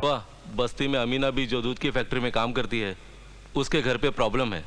वाह, बस्ती में अमीना भी जो दूध की फैक्ट्री में काम करती है, उसके घर पे प्रॉब्लम है।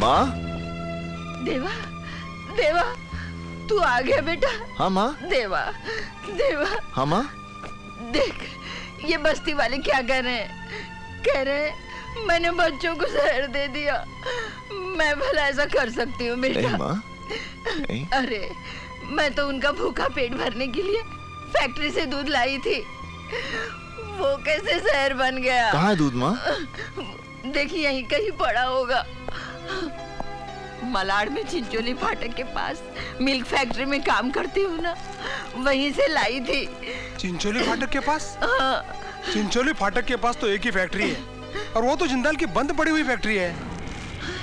माँ? देवा, देवा, तू आ गया बेटा। हाँ माँ। देवा, देवा। हाँ माँ। देख, ये बस्ती वाले क्या कह रहे हैं? कह रहे हैं मैंने बच्चों को जहर दे दिया। मैं भला ऐसा कर सकती हूँ बेटा? नहीं माँ, नहीं। अरे, मैं तो उनका भूखा पेट भरने के लिए फैक्ट्री से दूध लाई थी। वो कैसे जहर बन गया? कहाँ है दूध माँ? देखिए यहीं कहीं पड़ा होगा। मलाड में चिंचोली फाटक के पास मिल्क फैक्ट्री में काम करती हूँ ना, वहीं से लाई थी। चिंचोली फाटक के पास? हाँ। चिंचोली फाटक के पास तो एक ही फैक्ट्री है, और वो तो जिंदाल की बंद पड़ी हुई फैक्ट्री है।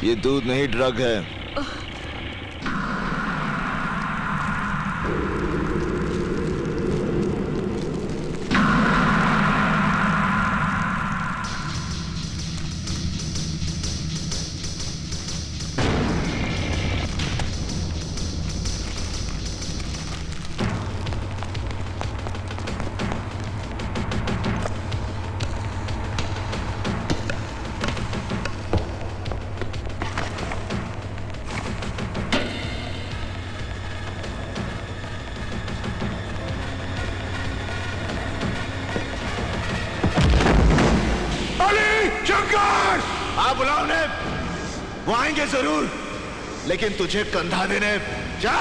ये दूध नहीं, ड्रग है। आप बुलाओ उन्हें, वो आएंगे जरूर, लेकिन तुझे कंधा देने जा।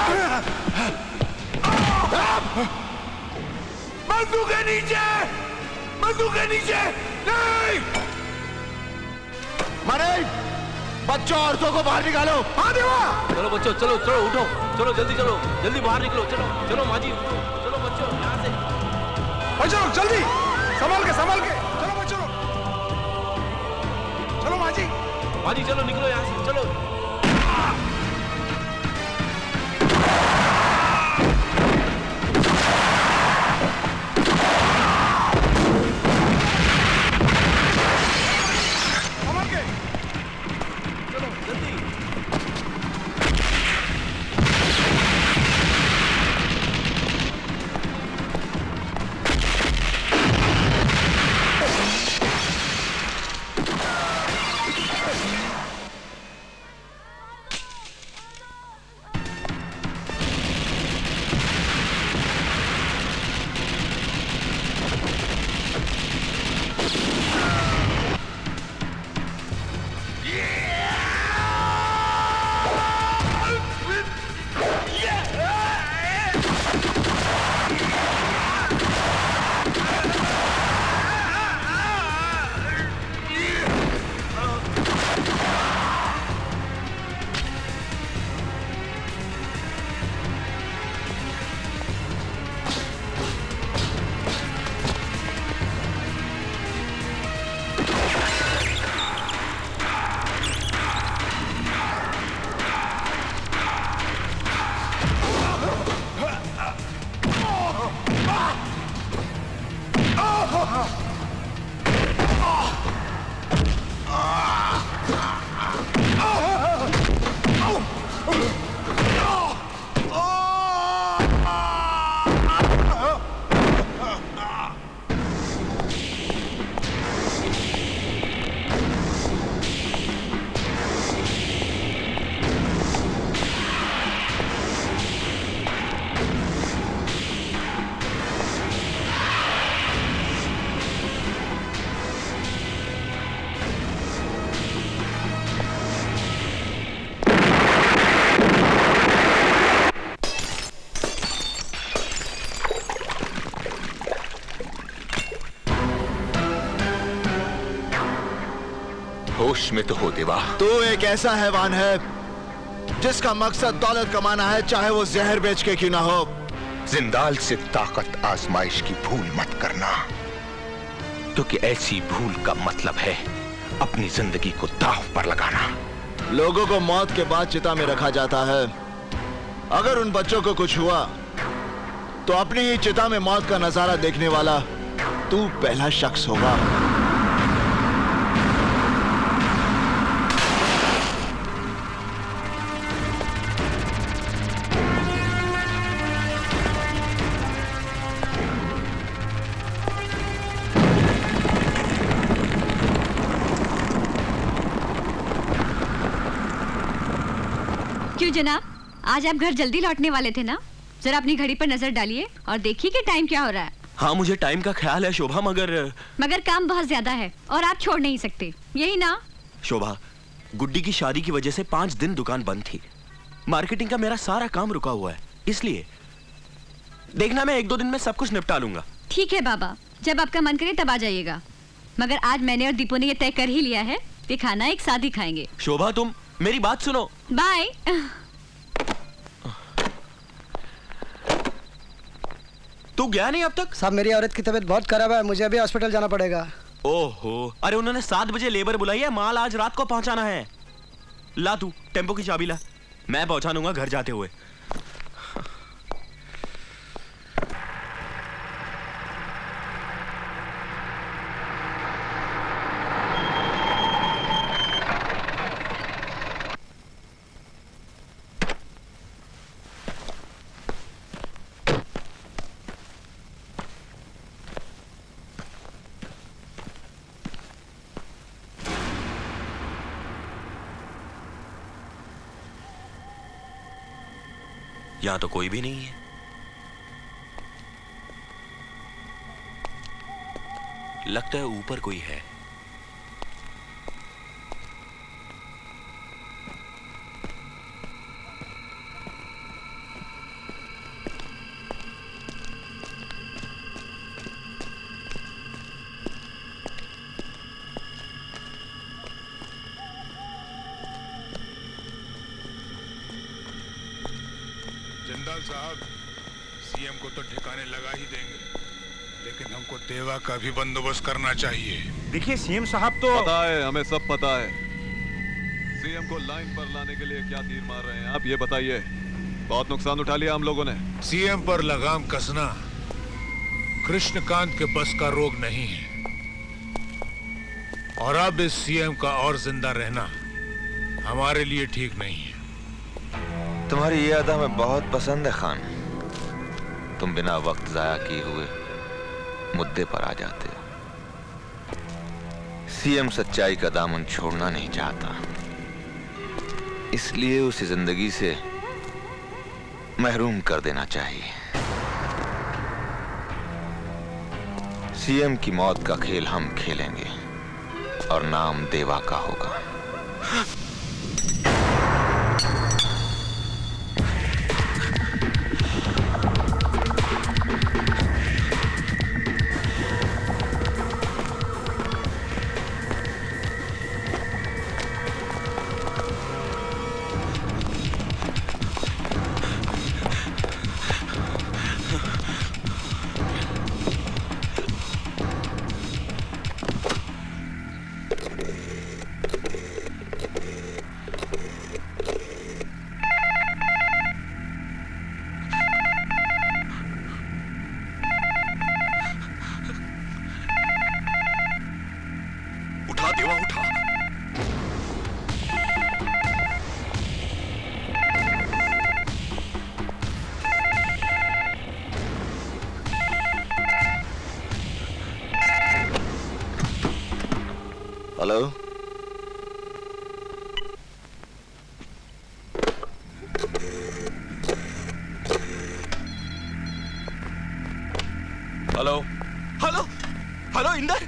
बंदूक के नीचे, बंदूक के नीचे नहीं। मारे बच्चों औरतों को बाहर निकालो। हाँ देवा। चलो बच्चों, चलो चलो, उठो, चलो जल्दी चलो, जल्दी बाहर निकलो, चलो चलो माँ जी, उठो, चलो बच्चों यहाँ से। बच्चों जल्दी, संभाल के, संभाल के, चलो बच्चों, चलो माँ जी। माँ जी चलो, निकलो यहाँ से, चलो। संभाल के, चलो जल्दी। होश में तो हो देवा। तू एक ऐसा हैवान है जिसका मकसद दौलत कमाना है, चाहे वो जहर बेच के क्यों ना हो। जिंदाल से ताकत आजमाइश की भूल मत करना, क्योंकि ऐसी भूल का मतलब है अपनी जिंदगी को दांव पर लगाना। लोगों को मौत के बाद चिता में रखा जाता है। अगर उन बच्चों को कुछ हुआ तो अपनी ही चिता में मौत का नजारा देखने वाला तू पहला शख्स होगा। क्यों जनाब, आज आप घर जल्दी लौटने वाले थे ना? जरा अपनी घड़ी पर नजर डालिए और देखिए कि टाइम क्या हो रहा है। हाँ, मुझे टाइम का ख्याल है शोभा, मगर काम बहुत ज्यादा है और आप छोड़ नहीं सकते, यही ना? शोभा, गुड्डी की शादी की वजह से 5 दिन दुकान बंद थी। मार्केटिंग का मेरा सारा काम रुका हुआ है, इसलिए देखना मैं 1-2 दिन में सब कुछ निपटा लूंगा। ठीक है बाबा, जब आपका मन करे तब आ जाइएगा। मगर आज मैंने और दीपू ने ये तय कर ही लिया है कि खाना एक साथ ही खाएंगे। शोभा, तुम मेरी बात सुनो। बाय। तू गया नहीं अब तक? साहब, मेरी औरत की तबीयत बहुत खराब है, मुझे अभी हॉस्पिटल जाना पड़ेगा। ओहो, अरे उन्होंने 7 बजे लेबर बुलाई है, माल आज रात को पहुंचाना है। ला तू टेम्पो की चाबी ला, मैं पहुंचा दूंगा घर जाते हुए। यहां तो कोई भी नहीं है। लगता है ऊपर कोई है। जिंदाल साहब, सीएम को तो ठिकाने लगा ही देंगे, लेकिन हमको देवा का भी बंदोबस्त करना चाहिए। देखिए सीएम साहब तो पता है, हमें सब पता है। सीएम को लाइन पर लाने के लिए क्या तीर मार रहे हैं आप, ये बताइए। बहुत नुकसान उठा लिया हम लोगों ने। सीएम पर लगाम कसना कृष्णकांत के बस का रोग नहीं है, और अब इस सीएम का और जिंदा रहना हमारे लिए ठीक नहीं है। तुम्हारी ये अदा हमें बहुत पसंद है खान। तुम बिना वक्त जाया किए हुए मुद्दे पर आ जाते हो। सीएम सच्चाई का दामन छोड़ना नहीं चाहता, इसलिए उसे जिंदगी से महरूम कर देना चाहिए। सीएम की मौत का खेल हम खेलेंगे और नाम देवा का होगा। Hello, hello hello hello, Inder,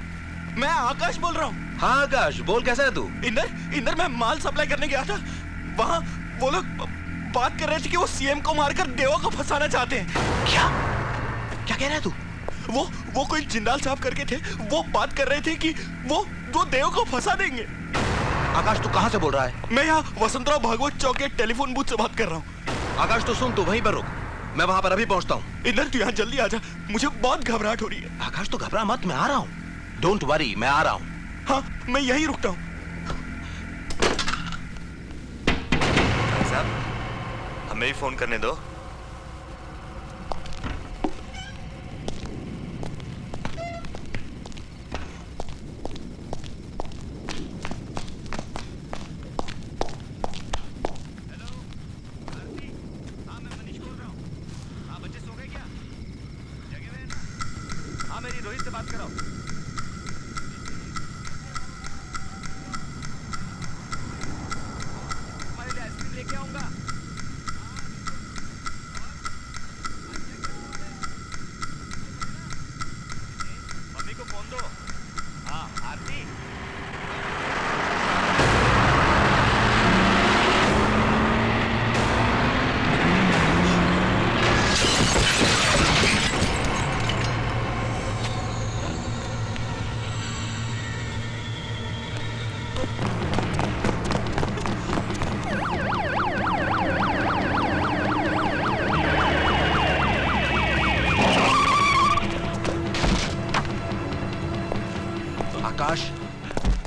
मैं आकाश बोल रहा हूँ। हाँ आकाश, बोल, कैसा है तू? इंदर, मैं माल सप्लाई करने गया था। वहाँ वो लोग बात कर रहे थे कि वो सीएम को मारकर देवा को फंसाना चाहते हैं। क्या क्या कह रहा है तू? वो कोई जिंदाल साहब करके थे, वो बात कर रहे थे कि वो देव को फंसा देंगे। आकाश, तू कहाँ से बोल रहा है? मैं यहाँ वसंतराव भागवत चौक के टेलीफोन बूथ से बात कर रहा हूँ। आकाश, तो सुन, तू वहीं पर रुक। मैं वहां पर अभी पहुंचता हूँ। इंदर तू यहाँ जल्दी आ जा, मुझे बहुत घबराहट हो रही है। आकाश तो घबरा मत, मैं आ रहा हूँ। डोंट वरी, मैं आ रहा हूँ। हाँ मैं यहीं रुकता हूँ। साहब हमें भी फोन करने दो।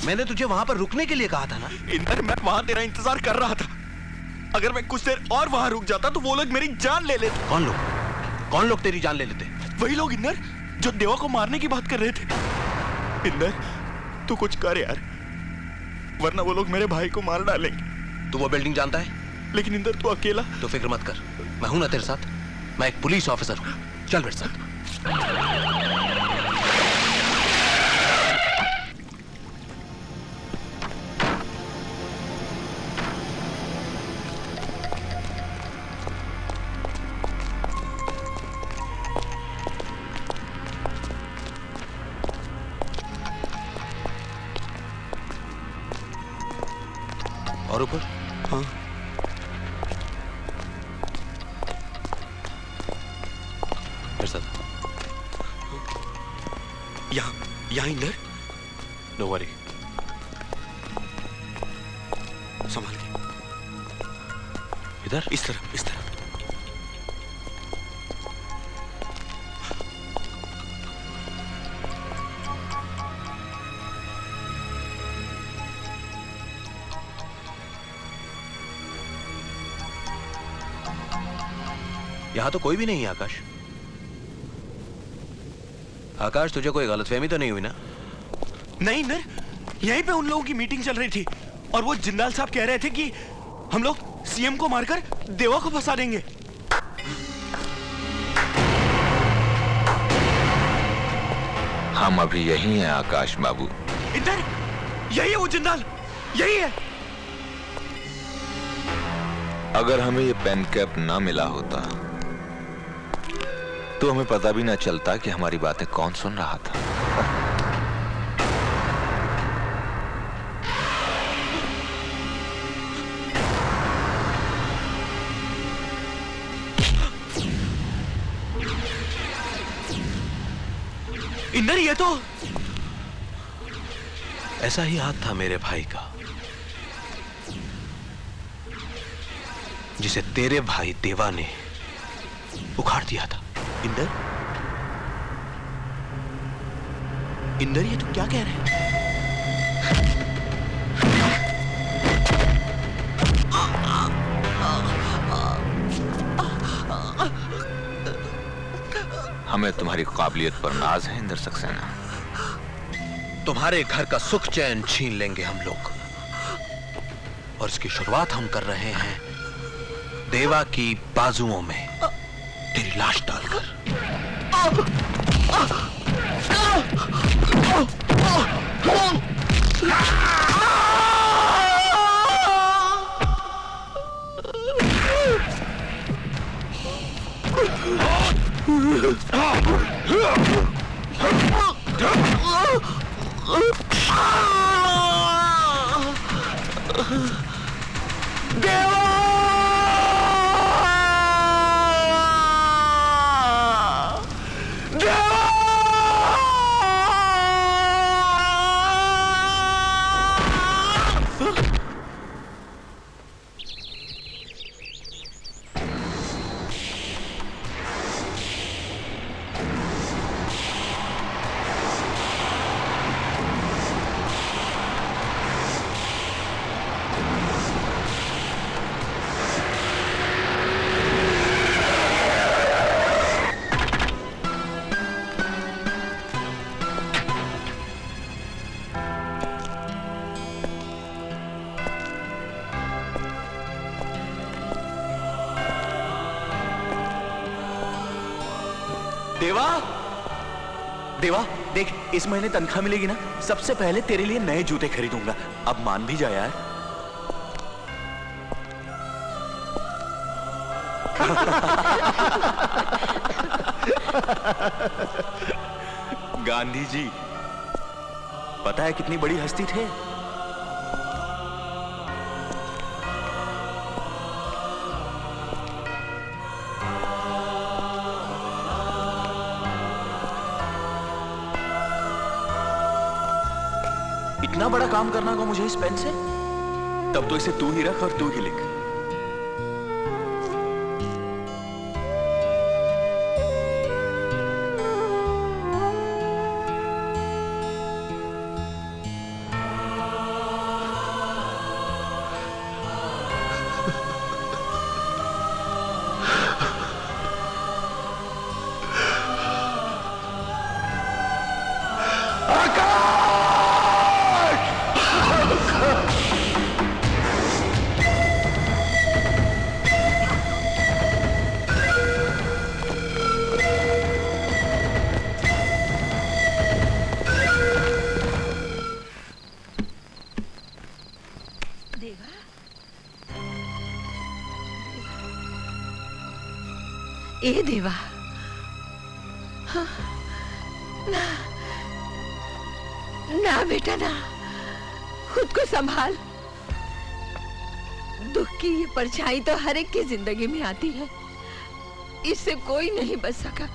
मैंने तुझे वहां पर रुकने के लिए कहा था ना। इंदर मैं वहां तेरा इंतजार कर रहा था। अगर मैं कुछ देर और वहां रुक जाता तो वो लोग मेरी जान ले लेते। कौन लोग? कौन लोग तेरी जान ले लेते? वही लोग इंदर जो देवा को मारने की बात कर रहे थे। इंदर तू कुछ कर यार, वरना वो लोग मेरे भाई को मार डालेंगे। तू वो बिल्डिंग जानता है? लेकिन इंदर तू अकेला। तो फिक्र मत कर, मैं हूं ना तेरे साथ। मैं एक पुलिस ऑफिसर हूं, चल मेरे साथ। और ऊपर? हाँ मेरे साथ। यहाँ इंदर। नो वरी, संभाल के। इधर? इस तरफ, इस तरफ। यहां तो कोई भी नहीं है आकाश। आकाश तुझे कोई गलतफहमी तो नहीं हुई ना? नहीं इंदर, यहीं पे उन लोगों की मीटिंग चल रही थी और वो जिंदाल साहब कह रहे थे कि हम लोग सीएम को मारकर देवा को फंसा देंगे। हम अभी यही हैं आकाश बाबू। इंदर यही है वो जिंदाल, यही है। अगर हमें ये पेन कैप ना मिला होता तो हमें पता भी ना चलता कि हमारी बातें कौन सुन रहा था। इंदर ये तो ऐसा ही हाथ था मेरे भाई का, जिसे तेरे भाई देवा ने उखाड़ दिया था। इंदर, इंदर ये तू क्या कह रहे हैं? हमें तुम्हारी काबिलियत पर नाज है इंदर सक्सेना। तुम्हारे घर का सुख चैन छीन लेंगे हम लोग, और इसकी शुरुआत हम कर रहे हैं देवा की बाजुओं में तेरी लाश डालकर। देवा, देवा देख, इस महीने तनख्वाह मिलेगी ना, सबसे पहले तेरे लिए नए जूते खरीदूंगा। अब मान भी जा यार। गांधी जी, पता है कितनी बड़ी हस्ती थे? इतना बड़ा काम करना को मुझे इस पेन से, तब तो इसे तू ही रख और तू ही लिख। ए देवा, हाँ, ना ना बेटा ना, खुद को संभाल। दुख की ये परछाई तो हर एक की जिंदगी में आती है, इससे कोई नहीं बच सका।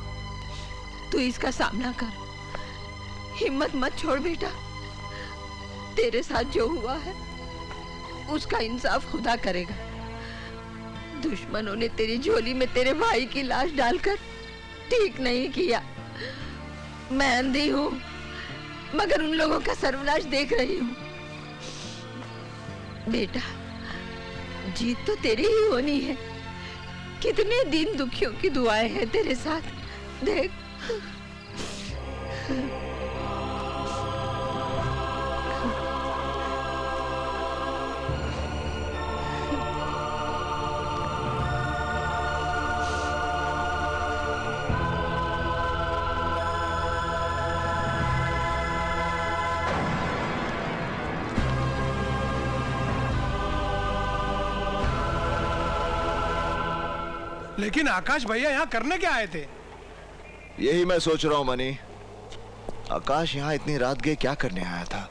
तू इसका सामना कर, हिम्मत मत छोड़ बेटा। तेरे साथ जो हुआ है उसका इंसाफ खुदा करेगा। दुश्मनों ने तेरी झोली में तेरे भाई की लाश डालकर ठीक नहीं किया। मैं अंधी हूँ मगर उन लोगों का सर्वनाश देख रही हूँ। बेटा, जीत तो तेरी ही होनी है। कितने दिन दुखियों की दुआएं हैं तेरे साथ, देख। लेकिन आकाश भैया यहाँ करने क्या आए थे? यही मैं सोच रहा हूँ मनी। आकाश यहाँ इतनी रात गए क्या करने आया था?